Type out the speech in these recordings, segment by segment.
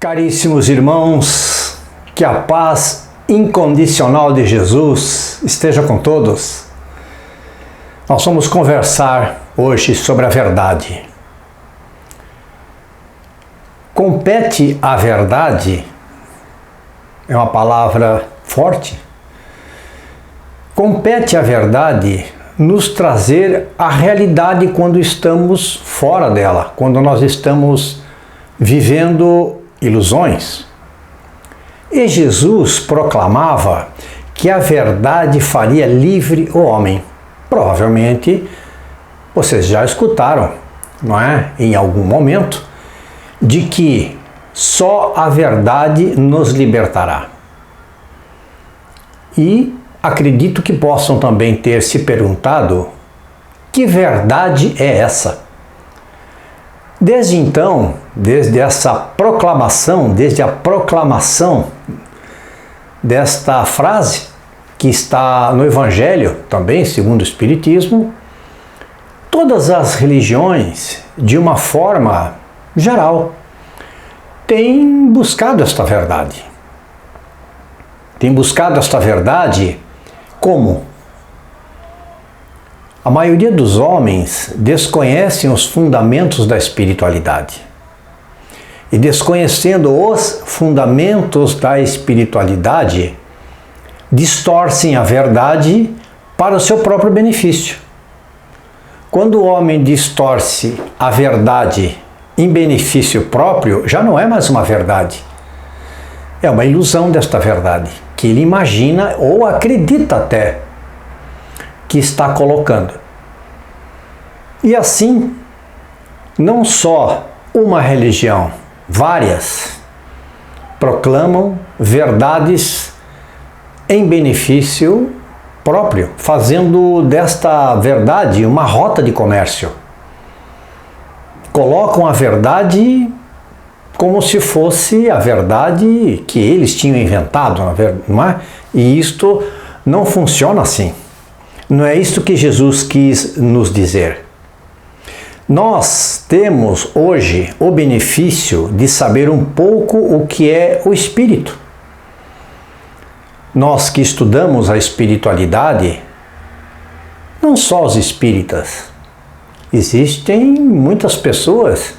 Caríssimos irmãos, que a paz incondicional de Jesus esteja com todos. Nós vamos conversar hoje sobre a verdade. Compete à verdade, é uma palavra forte, compete à verdade nos trazer a realidade quando estamos fora dela, quando nós estamos vivendo ilusões. E Jesus proclamava que a verdade faria livre o homem. Provavelmente vocês já escutaram, não é? Em algum momento, de que só a verdade nos libertará. E acredito que possam também ter se perguntado: que verdade é essa? Desde então, desde a proclamação desta frase, que está no Evangelho, também segundo o Espiritismo, todas as religiões, de uma forma geral, têm buscado esta verdade. Têm buscado esta verdade como? A maioria dos homens desconhecem os fundamentos da espiritualidade. E desconhecendo os fundamentos da espiritualidade, distorcem a verdade para o seu próprio benefício. Quando o homem distorce a verdade em benefício próprio, já não é mais uma verdade. É uma ilusão desta verdade, que ele imagina ou acredita até que está colocando. E assim, não só uma religião, várias proclamam verdades em benefício próprio, fazendo desta verdade uma rota de comércio. Colocam a verdade como se fosse a verdade que eles tinham inventado, não é? E isto não funciona assim. Não é isto que Jesus quis nos dizer. Nós temos hoje o benefício de saber um pouco o que é o espírito. Nós que estudamos a espiritualidade, não só os espíritas, existem muitas pessoas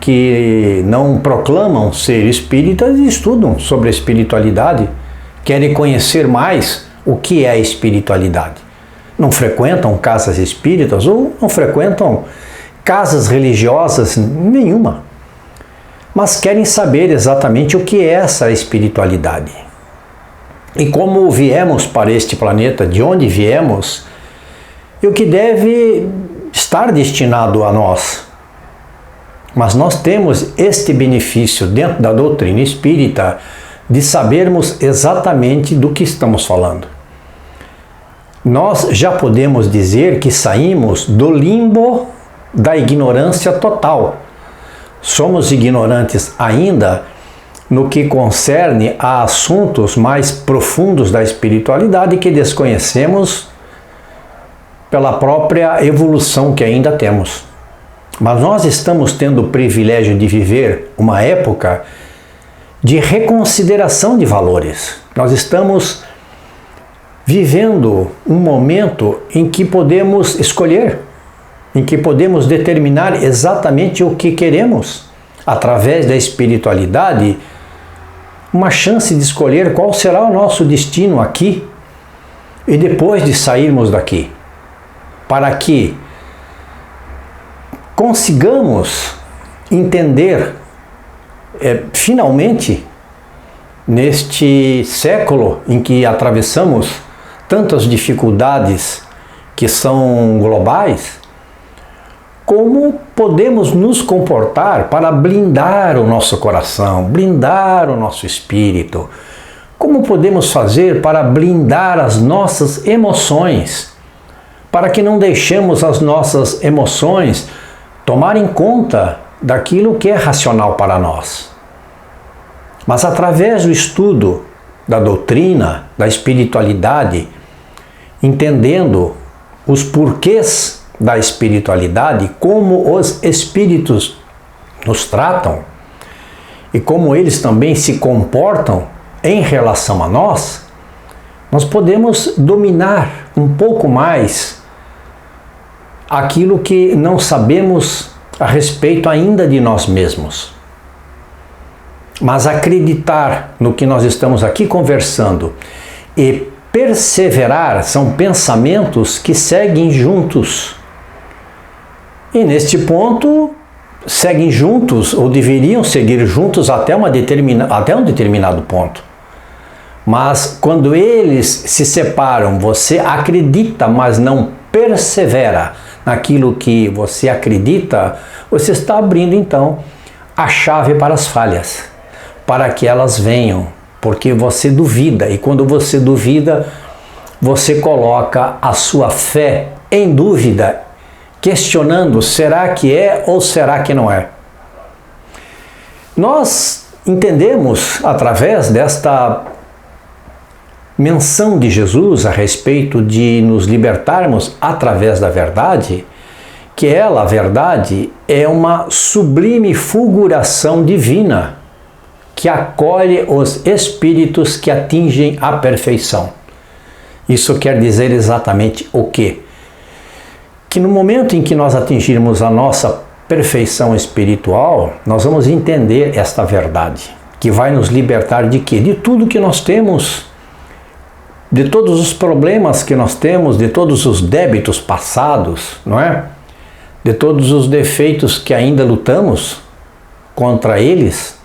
que não proclamam ser espíritas e estudam sobre a espiritualidade, querem conhecer mais o que é a espiritualidade. Não frequentam casas espíritas ou não frequentam casas religiosas nenhuma, mas querem saber exatamente o que é essa espiritualidade. E como viemos para este planeta, de onde viemos, e o que deve estar destinado a nós. Mas nós temos este benefício dentro da doutrina espírita de sabermos exatamente do que estamos falando. Nós já podemos dizer que saímos do limbo da ignorância total. Somos ignorantes ainda no que concerne a assuntos mais profundos da espiritualidade que desconhecemos pela própria evolução que ainda temos. Mas nós estamos tendo o privilégio de viver uma época de reconsideração de valores. Nós estamos vivendo um momento em que podemos escolher, em que podemos determinar exatamente o que queremos, através da espiritualidade, uma chance de escolher qual será o nosso destino aqui e depois de sairmos daqui, para que consigamos entender finalmente, neste século em que atravessamos tantas dificuldades que são globais, como podemos nos comportar para blindar o nosso coração, blindar o nosso espírito, como podemos fazer para blindar as nossas emoções, para que não deixemos as nossas emoções tomarem conta daquilo que é racional para nós. Mas através do estudo da doutrina, da espiritualidade, entendendo os porquês da espiritualidade, como os espíritos nos tratam, e como eles também se comportam em relação a nós, nós podemos dominar um pouco mais aquilo que não sabemos a respeito ainda de nós mesmos. Mas acreditar no que nós estamos aqui conversando e perseverar são pensamentos que seguem juntos. E neste ponto, seguem juntos ou deveriam seguir juntos até um determinado ponto. Mas quando eles se separam, você acredita, mas não persevera naquilo que você acredita, você está abrindo então a chave para as falhas, para que elas venham, porque você duvida, e quando você duvida, você coloca a sua fé em dúvida, questionando, será que é ou será que não é? Nós entendemos através desta menção de Jesus a respeito de nos libertarmos através da verdade, que ela, a verdade, é uma sublime fulguração divina que acolhe os espíritos que atingem a perfeição. Isso quer dizer exatamente o quê? Que no momento em que nós atingirmos a nossa perfeição espiritual, nós vamos entender esta verdade, que vai nos libertar de quê? De tudo que nós temos, de todos os problemas que nós temos, de todos os débitos passados, não é? De todos os defeitos que ainda lutamos contra eles.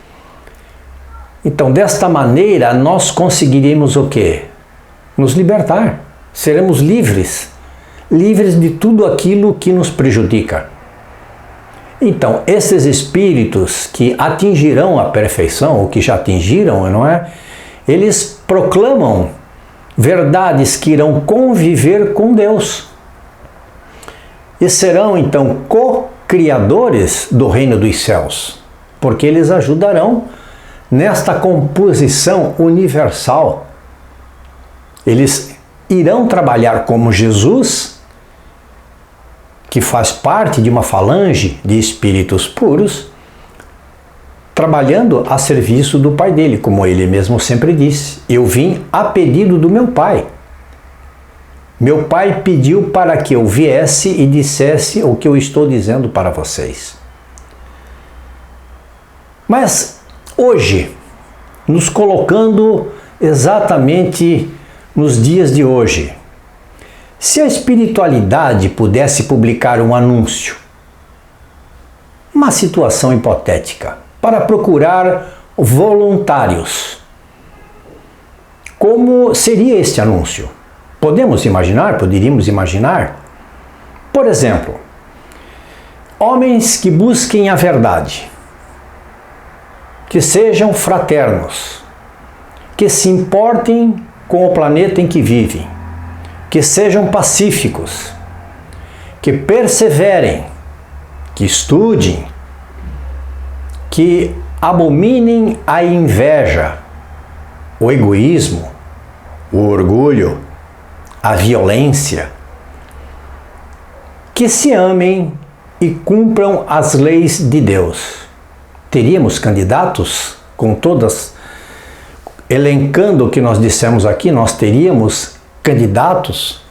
Então, desta maneira, nós conseguiremos o quê? Nos libertar. Seremos livres. Livres de tudo aquilo que nos prejudica. Então, esses espíritos que atingirão a perfeição, ou que já atingiram, não é? Eles proclamam verdades que irão conviver com Deus. E serão, então, co-criadores do reino dos céus, porque eles ajudarão nesta composição universal. Eles irão trabalhar como Jesus, que faz parte de uma falange de espíritos puros, trabalhando a serviço do Pai dele, como ele mesmo sempre disse: eu vim a pedido do meu Pai. Meu Pai pediu para que eu viesse e dissesse o que eu estou dizendo para vocês. Mas hoje, nos colocando exatamente nos dias de hoje, se a espiritualidade pudesse publicar um anúncio, uma situação hipotética, para procurar voluntários, como seria este anúncio? Poderíamos imaginar? Por exemplo, homens que busquem a verdade, que sejam fraternos, que se importem com o planeta em que vivem, que sejam pacíficos, que perseverem, que estudem, que abominem a inveja, o egoísmo, o orgulho, a violência, que se amem e cumpram as leis de Deus. Teríamos candidatos com todas, elencando o que nós dissemos aqui, nós teríamos candidatos?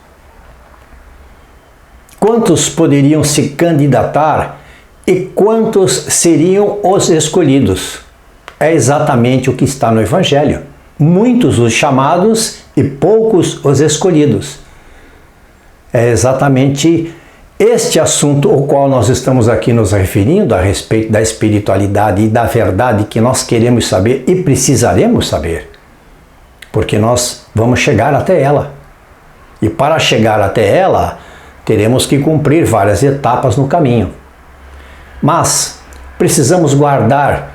Quantos poderiam se candidatar e quantos seriam os escolhidos? É exatamente o que está no Evangelho. Muitos os chamados e poucos os escolhidos. É exatamente este assunto ao qual nós estamos aqui nos referindo, a respeito da espiritualidade e da verdade que nós queremos saber e precisaremos saber, porque nós vamos chegar até ela. E para chegar até ela, teremos que cumprir várias etapas no caminho. Mas precisamos guardar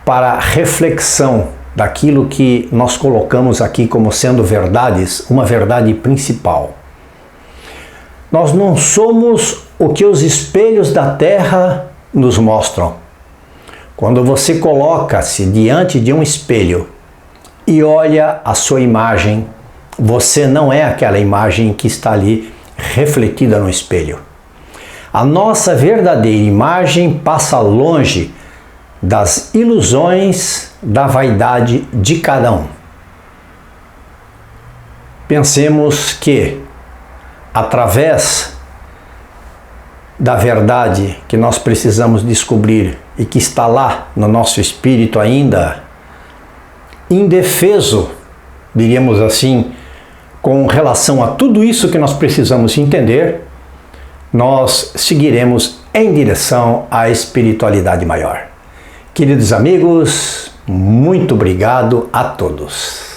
para reflexão daquilo que nós colocamos aqui como sendo verdades, uma verdade principal. Nós não somos o que os espelhos da terra nos mostram. Quando você coloca-se diante de um espelho e olha a sua imagem, você não é aquela imagem que está ali refletida no espelho. A nossa verdadeira imagem passa longe das ilusões da vaidade de cada um. Pensemos que, através da verdade que nós precisamos descobrir e que está lá no nosso espírito ainda, indefeso, diríamos assim, com relação a tudo isso que nós precisamos entender, nós seguiremos em direção à espiritualidade maior. Queridos amigos, muito obrigado a todos.